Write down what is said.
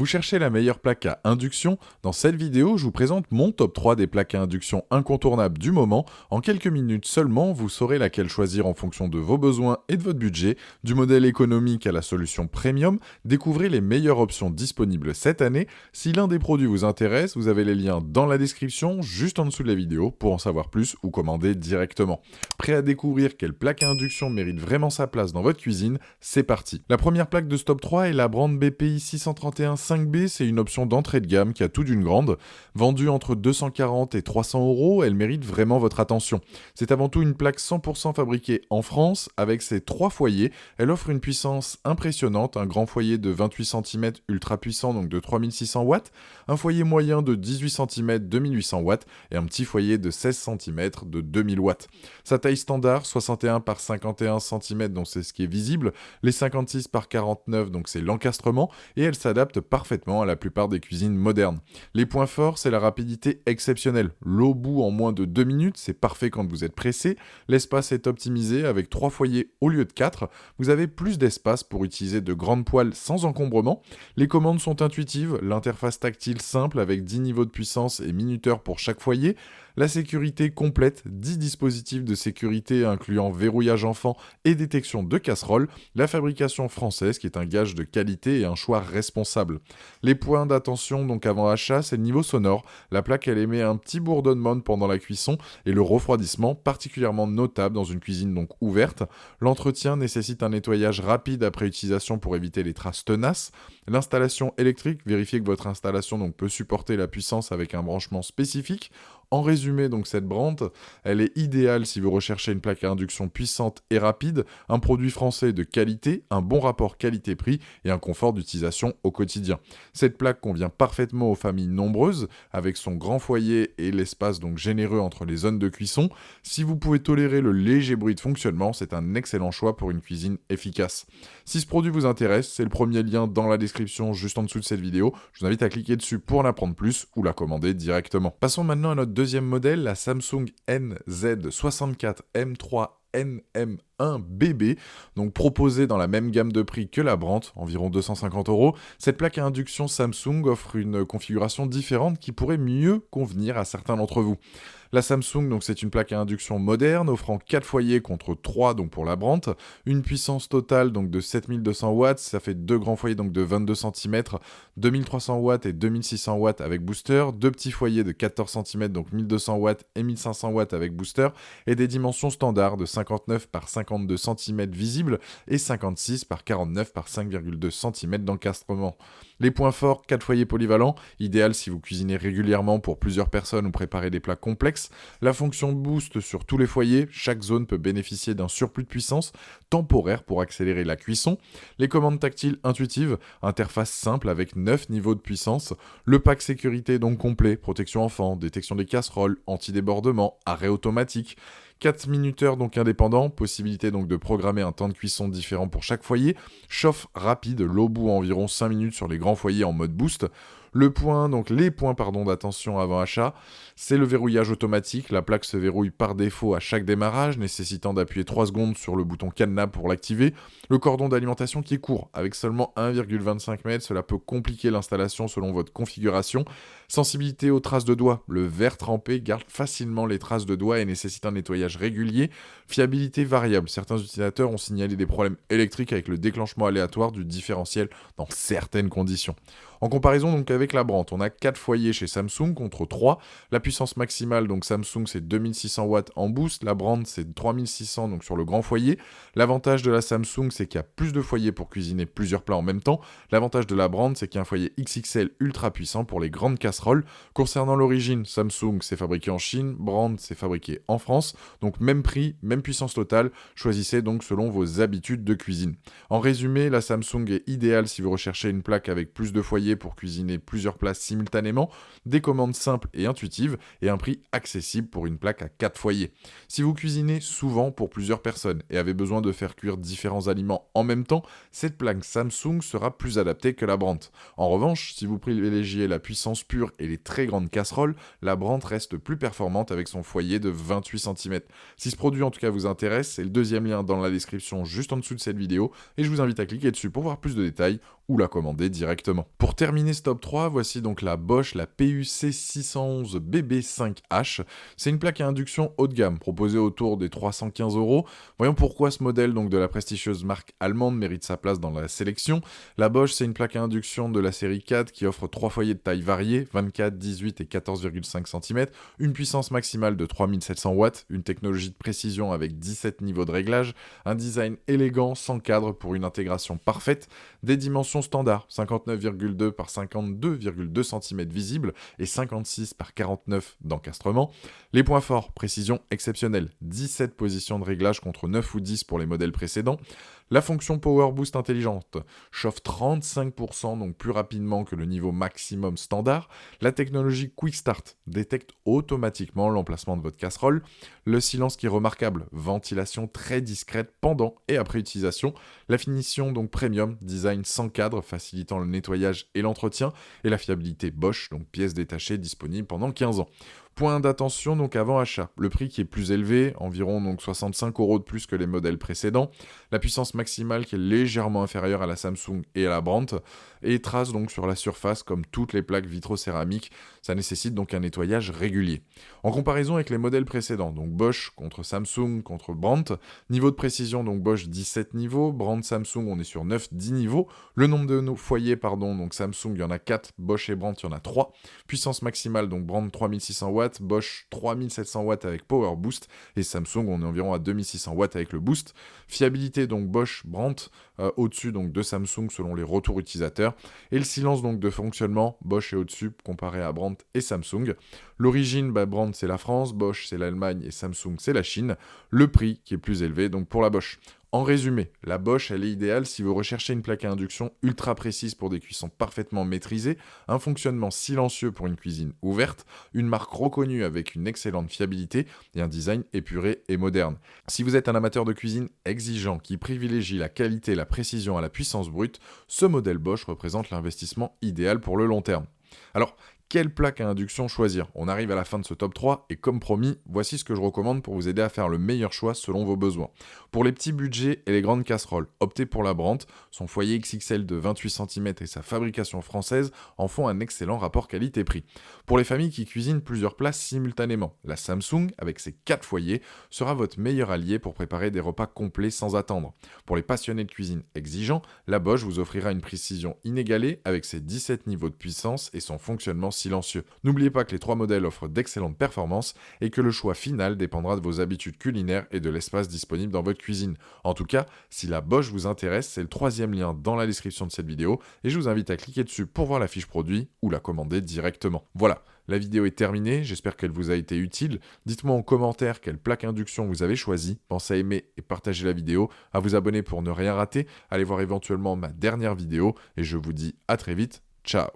Vous cherchez la meilleure plaque à induction? Dans cette vidéo, je vous présente mon top 3 des plaques à induction incontournables du moment. En quelques minutes seulement, vous saurez laquelle choisir en fonction de vos besoins et de votre budget, du modèle économique à la solution premium. Découvrez les meilleures options disponibles cette année. Si l'un des produits vous intéresse, vous avez les liens dans la description, juste en dessous de la vidéo, pour en savoir plus ou commander directement. Prêt à découvrir quelle plaque à induction mérite vraiment sa place dans votre cuisine? C'est parti. La première plaque de ce top 3 est la Brandt BPI 631 5B, c'est une option d'entrée de gamme qui a tout d'une grande. Vendue entre 240 et 300 euros, elle mérite vraiment votre attention. C'est avant tout une plaque 100% fabriquée en France, avec ses 3 foyers. Elle offre une puissance impressionnante, un grand foyer de 28 cm ultra puissant, donc de 3600 watts, un foyer moyen de 18 cm 2800 watts, et un petit foyer de 16 cm de 2000 watts. Sa taille standard, 61 par 51 cm, donc c'est ce qui est visible, les 56 par 49, donc c'est l'encastrement, et elle s'adapte parfaitement à la plupart des cuisines modernes. Les points forts, c'est la rapidité exceptionnelle. L'eau bout en moins de 2 minutes, c'est parfait quand vous êtes pressé. L'espace est optimisé avec 3 foyers au lieu de 4. Vous avez plus d'espace pour utiliser de grandes poêles sans encombrement. Les commandes sont intuitives, l'interface tactile simple avec 10 niveaux de puissance et minuteur pour chaque foyer. La sécurité complète, 10 dispositifs de sécurité incluant verrouillage enfant et détection de casseroles. La fabrication française qui est un gage de qualité et un choix responsable. Les points d'attention donc avant achat, c'est le niveau sonore. La plaque elle émet un petit bourdonnement pendant la cuisson et le refroidissement particulièrement notable dans une cuisine donc ouverte. L'entretien nécessite un nettoyage rapide après utilisation pour éviter les traces tenaces. L'installation électrique, vérifiez que votre installation donc peut supporter la puissance avec un branchement spécifique. En résumé, donc cette Brandt, elle est idéale si vous recherchez une plaque à induction puissante et rapide, un produit français de qualité, un bon rapport qualité-prix et un confort d'utilisation au quotidien. Cette plaque convient parfaitement aux familles nombreuses, avec son grand foyer et l'espace donc généreux entre les zones de cuisson. Si vous pouvez tolérer le léger bruit de fonctionnement, c'est un excellent choix pour une cuisine efficace. Si ce produit vous intéresse, c'est le premier lien dans la description juste en dessous de cette vidéo. Je vous invite à cliquer dessus pour en apprendre plus ou la commander directement. Passons maintenant à notre deuxième modèle, la Samsung NZ64 M3 NM1BB, donc proposée dans la même gamme de prix que la Brandt, environ 250 euros. Cette plaque à induction Samsung offre une configuration différente qui pourrait mieux convenir à certains d'entre vous. La Samsung, donc c'est une plaque à induction moderne, offrant 4 foyers contre 3 donc pour la Brandt, une puissance totale donc de 7200 watts, ça fait 2 grands foyers donc de 22 cm, 2300 watts et 2600 watts avec booster, 2 petits foyers de 14 cm donc 1200 watts et 1500 watts avec booster, et des dimensions standards de 59 par 52 cm visibles et 56 par 49 par 5,2 cm d'encastrement. Les points forts, 4 foyers polyvalents, idéal si vous cuisinez régulièrement pour plusieurs personnes ou préparez des plats complexes. La fonction boost sur tous les foyers, chaque zone peut bénéficier d'un surplus de puissance temporaire pour accélérer la cuisson. Les commandes tactiles intuitives, interface simple avec 9 niveaux de puissance. Le pack sécurité donc complet, protection enfant, détection des casseroles, anti-débordement, arrêt automatique. 4 minuteurs donc indépendants, possibilité donc de programmer un temps de cuisson différent pour chaque foyer, chauffe rapide, l'eau bout environ 5 minutes sur les grands foyers en mode boost. Les points d'attention avant achat, c'est le verrouillage automatique. La plaque se verrouille par défaut à chaque démarrage, nécessitant d'appuyer 3 secondes sur le bouton cadenas pour l'activer. Le cordon d'alimentation qui est court, avec seulement 1,25 m, cela peut compliquer l'installation selon votre configuration. Sensibilité aux traces de doigts, le verre trempé garde facilement les traces de doigts et nécessite un nettoyage régulier. Fiabilité variable, certains utilisateurs ont signalé des problèmes électriques avec le déclenchement aléatoire du différentiel dans certaines conditions. En comparaison donc avec la Brandt, on a 4 foyers chez Samsung contre 3. La puissance maximale donc Samsung c'est 2600 watts en boost, la Brandt c'est 3600 donc sur le grand foyer. L'avantage de la Samsung c'est qu'il y a plus de foyers pour cuisiner plusieurs plats en même temps. L'avantage de la Brandt c'est qu'il y a un foyer XXL ultra puissant pour les grandes casseroles. Concernant l'origine, Samsung c'est fabriqué en Chine, Brandt c'est fabriqué en France. Donc même prix, même puissance totale, choisissez donc selon vos habitudes de cuisine. En résumé, la Samsung est idéale si vous recherchez une plaque avec plus de foyers pour cuisiner plusieurs plats simultanément, des commandes simples et intuitives et un prix accessible pour une plaque à 4 foyers. Si vous cuisinez souvent pour plusieurs personnes et avez besoin de faire cuire différents aliments en même temps, cette plaque Samsung sera plus adaptée que la Brandt. En revanche, si vous privilégiez la puissance pure et les très grandes casseroles, la Brandt reste plus performante avec son foyer de 28 cm. Si ce produit en tout cas vous intéresse, c'est le deuxième lien dans la description juste en dessous de cette vidéo et je vous invite à cliquer dessus pour voir plus de détails ou la commander directement. Pour terminer ce top 3, voici donc la Bosch, la PUC 611 BB5H. C'est une plaque à induction haut de gamme, proposée autour des 315 €. Voyons pourquoi ce modèle donc de la prestigieuse marque allemande mérite sa place dans la sélection. La Bosch, c'est une plaque à induction de la série 4 qui offre 3 foyers de taille variée, 24, 18 et 14,5 cm, une puissance maximale de 3700 watts, une technologie de précision avec 17 niveaux de réglage, un design élégant sans cadre pour une intégration parfaite, des dimensions standards, 59,2 par 52,2 cm visibles et 56 par 49 d'encastrement. Les points forts, précision exceptionnelle, 17 positions de réglage contre 9 ou 10 pour les modèles précédents. La fonction Power Boost intelligente chauffe 35%, donc plus rapidement que le niveau maximum standard. La technologie Quick Start détecte automatiquement l'emplacement de votre casserole. Le silence qui est remarquable, ventilation très discrète pendant et après utilisation. La finition donc premium, design sans cadre, facilitant le nettoyage et l'entretien. Et la fiabilité Bosch, donc pièces détachées disponibles pendant 15 ans. Point d'attention donc avant achat, le prix qui est plus élevé, environ donc 65 € de plus que les modèles précédents, la puissance maximale qui est légèrement inférieure à la Samsung et à la Brandt, et trace donc sur la surface comme toutes les plaques vitrocéramiques, ça nécessite donc un nettoyage régulier. En comparaison avec les modèles précédents, donc Bosch contre Samsung contre Brandt, niveau de précision donc Bosch 17 niveaux, Brandt Samsung on est sur 9-10 niveaux, le nombre de foyers donc Samsung il y en a 4, Bosch et Brandt il y en a 3, puissance maximale donc Brandt 3600 watts, Bosch 3700 watts avec Power Boost et Samsung on est environ à 2600 watts avec le Boost. Fiabilité donc Bosch, Brandt au-dessus donc de Samsung selon les retours utilisateurs et le silence donc de fonctionnement Bosch est au-dessus comparé à Brandt et Samsung. L'origine Brandt c'est la France, Bosch c'est l'Allemagne et Samsung c'est la Chine. Le prix qui est plus élevé donc pour la Bosch. En résumé, la Bosch, elle est idéale si vous recherchez une plaque à induction ultra précise pour des cuissons parfaitement maîtrisées, un fonctionnement silencieux pour une cuisine ouverte, une marque reconnue avec une excellente fiabilité et un design épuré et moderne. Si vous êtes un amateur de cuisine exigeant qui privilégie la qualité et la précision à la puissance brute, ce modèle Bosch représente l'investissement idéal pour le long terme. Alors, quelle plaque à induction choisir? On arrive à la fin de ce top 3 et comme promis, voici ce que je recommande pour vous aider à faire le meilleur choix selon vos besoins. Pour les petits budgets et les grandes casseroles, optez pour la Brandt. Son foyer XXL de 28 cm et sa fabrication française en font un excellent rapport qualité-prix. Pour les familles qui cuisinent plusieurs plats simultanément, la Samsung, avec ses 4 foyers, sera votre meilleur allié pour préparer des repas complets sans attendre. Pour les passionnés de cuisine exigeants, la Bosch vous offrira une précision inégalée avec ses 17 niveaux de puissance et son fonctionnement silencieux. N'oubliez pas que les 3 modèles offrent d'excellentes performances et que le choix final dépendra de vos habitudes culinaires et de l'espace disponible dans votre cuisine. En tout cas, si la Bosch vous intéresse, c'est le 3e lien dans la description de cette vidéo et je vous invite à cliquer dessus pour voir la fiche produit ou la commander directement. Voilà, la vidéo est terminée, j'espère qu'elle vous a été utile. Dites-moi en commentaire quelle plaque induction vous avez choisi. Pensez à aimer et partager la vidéo, à vous abonner pour ne rien rater, allez voir éventuellement ma dernière vidéo et je vous dis à très vite. Ciao.